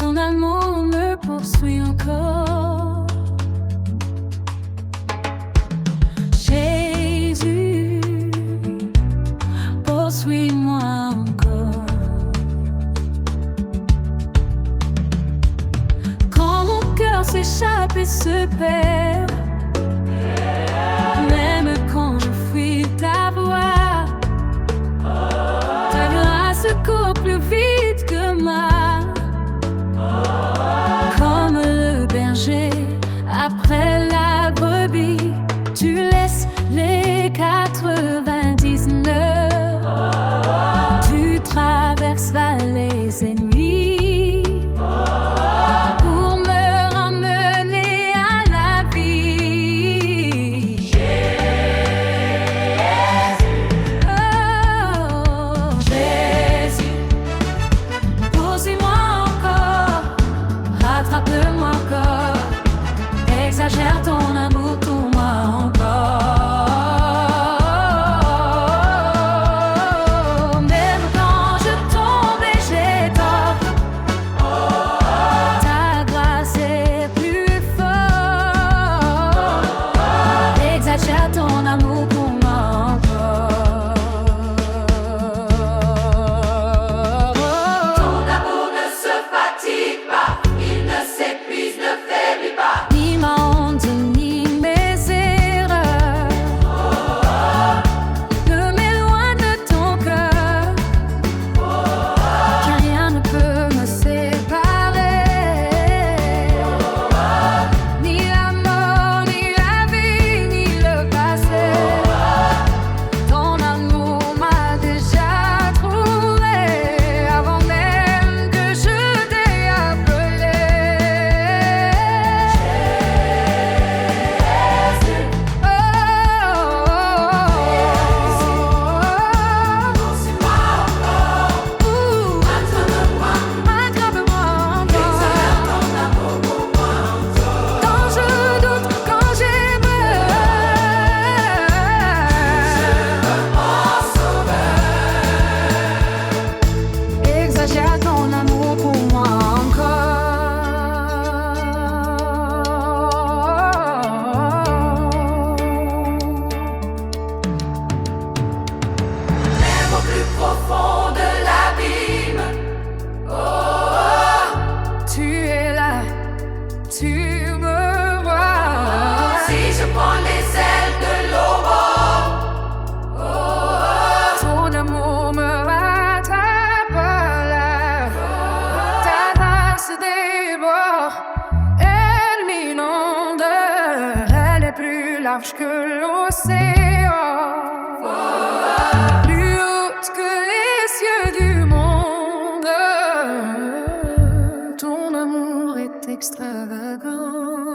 Ton amour me poursuit encore. Jésus, poursuis-moi encore. Quand mon cœur s'échappe et se perd, même quand je fuis ta voix, ta grâce court plus vite que moi. Comme le berger après la brebis, tu laisses les 99. Tu traverses vallées et nuits pour me ramener à la vie. Oh, Jésus, poursuis-moi encore, rattrape-moi encore, exagère ton amour pour moi encore. Même quand je tombe et j'ai tort, ta grâce est plus forte. Exagère ton amour pour moi encore. Ton amour ne se fatigue pas, il ne s'épuise, ne faiblit pas. Ni ma honte, ni mes erreurs ne m'éloignent de ton cœur, car rien ne peut me séparer. Ni la mort, ni la vie, ni le passé. Ton amour m'a déjà trouvé avant même que je t'ai appelé. Quand je doute, quand j'ai peur, exagère ton amour pour moi Même au plus profond de l'abîme, Tu es là, tu me vois. si je prends les ailes de l'aurore, Ton amour me rattrape là. Ta grâce déborde, elle m'inonde. Elle est plus large que l'océan, plus haute que les cieux du monde. Ton amour est extravagant.